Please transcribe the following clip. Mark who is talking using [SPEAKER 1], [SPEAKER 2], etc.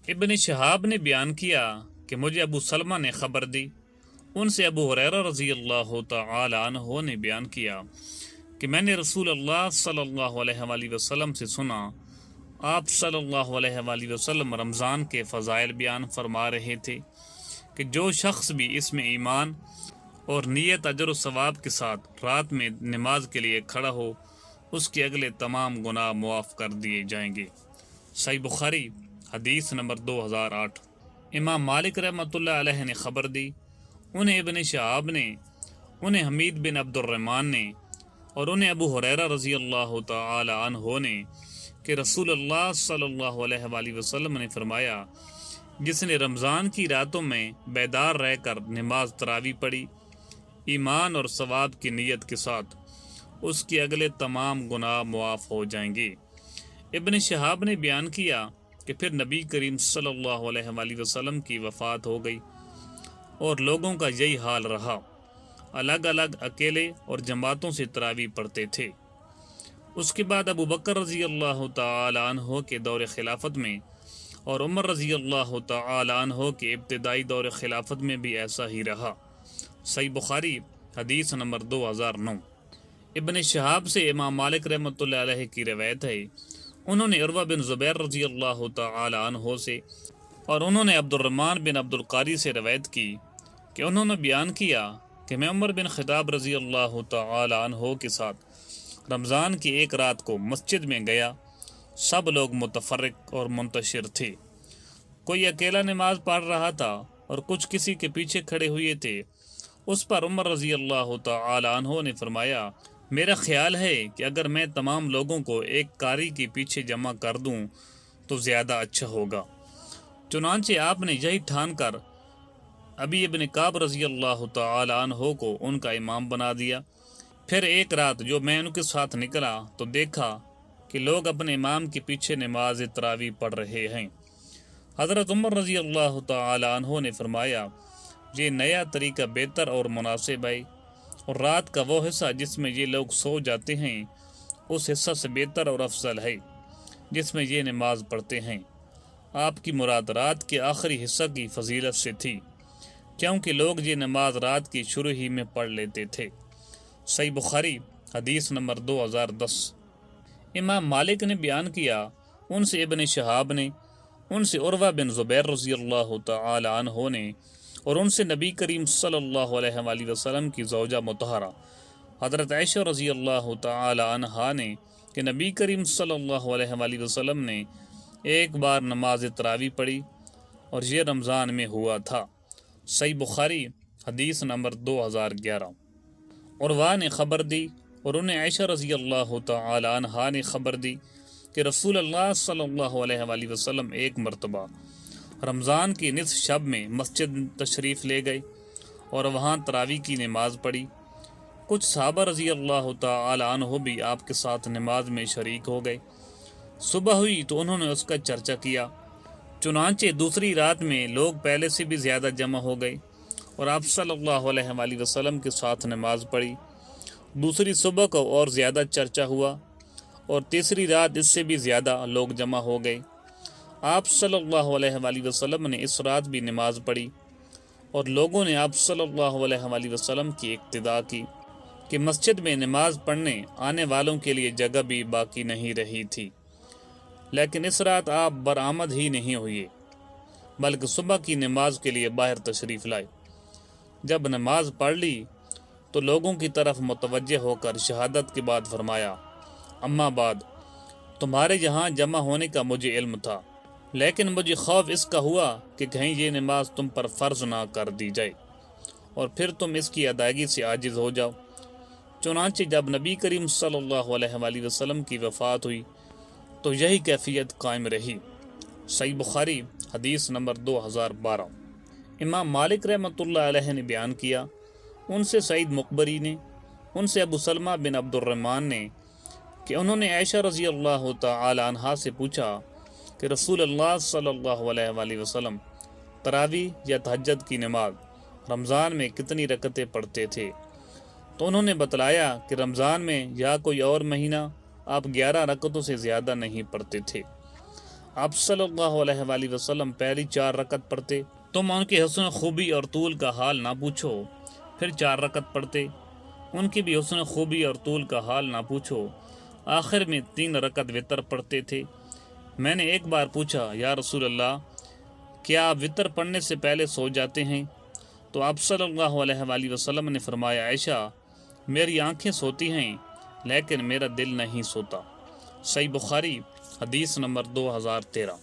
[SPEAKER 1] ابن شہاب نے بیان کیا کہ مجھے ابو سلمہ نے خبر دی، ان سے ابو ہریرہ رضی اللہ تعالی عنہ نے بیان کیا کہ میں نے رسول اللہ صلی اللہ علیہ وآلہ وسلم سے سنا، آپ صلی اللہ علیہ وآلہ وسلم رمضان کے فضائل بیان فرما رہے تھے کہ جو شخص بھی اس میں ایمان اور نیت اجر و ثواب کے ساتھ رات میں نماز کے لیے کھڑا ہو، اس کے اگلے تمام گناہ معاف کر دیے جائیں گے۔ صحیح بخاری حدیث نمبر 2008۔ امام مالک رحمۃ اللہ علیہ نے خبر دی، انہیں ابن شہاب نے، انہیں حمید بن عبد الرحمن نے، اور انہیں ابو ہریرہ رضی اللہ تعالی عنہ نے کہ رسول اللہ صلی اللہ علیہ وآلہ وسلم نے فرمایا، جس نے رمضان کی راتوں میں بیدار رہ کر نماز تراویح پڑھی ایمان اور ثواب کی نیت کے ساتھ، اس کے اگلے تمام گناہ معاف ہو جائیں گے۔ ابن شہاب نے بیان کیا کہ پھر نبی کریم صلی اللہ علیہ وآلہ وسلم کی وفات ہو گئی اور لوگوں کا یہی حال رہا، الگ الگ اکیلے اور جماعتوں سے تراویح پڑھتے تھے۔ اس کے بعد ابو بکر رضی اللہ تعالی عنہ کے دور خلافت میں اور عمر رضی اللہ تعالی عنہ کے ابتدائی دور خلافت میں بھی ایسا ہی رہا۔ صحیح بخاری حدیث نمبر 2009۔ ابن شہاب سے امام مالک رحمۃ اللہ علیہ کی روایت ہے، انہوں نے عروہ بن زبیر رضی اللہ تعالی عنہ سے اور انہوں نے عبد الرحمن بن عبد القاری سے روایت کی کہ انہوں نے بیان کیا کہ میں عمر بن خطاب رضی اللہ تعالی عنہ کے ساتھ رمضان کی ایک رات کو مسجد میں گیا، سب لوگ متفرق اور منتشر تھے، کوئی اکیلا نماز پڑھ رہا تھا اور کچھ کسی کے پیچھے کھڑے ہوئے تھے۔ اس پر عمر رضی اللہ تعالی عنہ نے فرمایا، میرا خیال ہے کہ اگر میں تمام لوگوں کو ایک قاری کے پیچھے جمع کر دوں تو زیادہ اچھا ہوگا۔ چنانچہ آپ نے یہی ٹھان کر ابی ابن کعب رضی اللہ تعالی عنہ کو ان کا امام بنا دیا۔ پھر ایک رات جو میں ان کے ساتھ نکلا تو دیکھا کہ لوگ اپنے امام کے پیچھے نماز تراویح پڑھ رہے ہیں۔ حضرت عمر رضی اللہ تعالی عنہ نے فرمایا، یہ نیا طریقہ بہتر اور مناسب ہے، اور رات کا وہ حصہ جس میں یہ لوگ سو جاتے ہیں اس حصہ سے بہتر اور افضل ہے جس میں یہ نماز پڑھتے ہیں۔ آپ کی مراد رات کے آخری حصہ کی فضیلت سے تھی، کیونکہ لوگ یہ نماز رات کی شروع ہی میں پڑھ لیتے تھے۔ صحیح بخاری حدیث نمبر 2010۔ امام مالک نے بیان کیا، ان سے ابن شہاب نے، ان سے عروہ بن زبیر رضی اللہ تعالی عنہ نے، اور ان سے نبی کریم صلی اللہ علیہ وآلہ وسلم کی زوجہ مطہرہ حضرت عائشہ رضی اللہ تعالی عنہا نے کہ نبی کریم صلی اللہ علیہ وآلہ وسلم نے ایک بار نماز تراویح پڑھی اور یہ رمضان میں ہوا تھا۔ صحیح بخاری حدیث نمبر 2011۔ عروہ نے خبر دی اور انہیں عائشہ رضی اللہ تعالی عنہا نے خبر دی کہ رسول اللہ صلی اللہ علیہ وآلہ وسلم ایک مرتبہ رمضان کی نصف شب میں مسجد تشریف لے گئے اور وہاں تراویح کی نماز پڑھی۔ کچھ صحابہ رضی اللہ تعالی عنہ بھی آپ کے ساتھ نماز میں شریک ہو گئے۔ صبح ہوئی تو انہوں نے اس کا چرچا کیا، چنانچہ دوسری رات میں لوگ پہلے سے بھی زیادہ جمع ہو گئے اور آپ صلی اللہ علیہ وآلہ وسلم کے ساتھ نماز پڑھی۔ دوسری صبح کو اور زیادہ چرچا ہوا اور تیسری رات اس سے بھی زیادہ لوگ جمع ہو گئے۔ آپ صلی اللہ علیہ وآلہ وسلم نے اس رات بھی نماز پڑھی اور لوگوں نے آپ صلی اللہ علیہ وآلہ وسلم کی اقتداء کی کہ مسجد میں نماز پڑھنے آنے والوں کے لیے جگہ بھی باقی نہیں رہی تھی، لیکن اس رات آپ برآمد ہی نہیں ہوئے بلکہ صبح کی نماز کے لیے باہر تشریف لائے۔ جب نماز پڑھ لی تو لوگوں کی طرف متوجہ ہو کر شہادت کے بعد فرمایا، اما بعد، تمہارے یہاں جمع ہونے کا مجھے علم تھا، لیکن مجھے خوف اس کا ہوا کہ کہیں یہ نماز تم پر فرض نہ کر دی جائے اور پھر تم اس کی ادائیگی سے عاجز ہو جاؤ۔ چنانچہ جب نبی کریم صلی اللہ علیہ وآلہ وسلم کی وفات ہوئی تو یہی کیفیت قائم رہی۔ صحیح بخاری حدیث نمبر 2012۔ امام مالک رحمۃ اللہ علیہ نے بیان کیا، ان سے سعید مقبری نے، ان سے ابو سلمہ بن عبد الرحمن نے کہ انہوں نے عائشہ رضی اللہ تعالی عنہا سے پوچھا کہ رسول اللہ صلی اللہ علیہ وآلہ وسلم تراویح یا تہجد کی نماز رمضان میں کتنی رکعتیں پڑھتے تھے؟ تو انہوں نے بتلایا کہ رمضان میں یا کوئی اور مہینہ آپ 11 رکعتوں سے زیادہ نہیں پڑھتے تھے۔ آپ صلی اللہ علیہ وآلہ وسلم پہلی 4 رکعت پڑھتے، تم ان کی حسن خوبی اور طول کا حال نہ پوچھو، پھر 4 رکعت پڑھتے، ان کی بھی حسن خوبی اور طول کا حال نہ پوچھو، آخر میں 3 رکعت وطر پڑھتے تھے۔ میں نے ایک بار پوچھا، یا رسول اللہ، کیا آپ وطر پڑھنے سے پہلے سو جاتے ہیں؟ تو آپ صلی اللہ علیہ وآلہ وسلم نے فرمایا، عائشہ، میری آنکھیں سوتی ہیں لیکن میرا دل نہیں سوتا۔ صحیح بخاری، حدیث نمبر 2013۔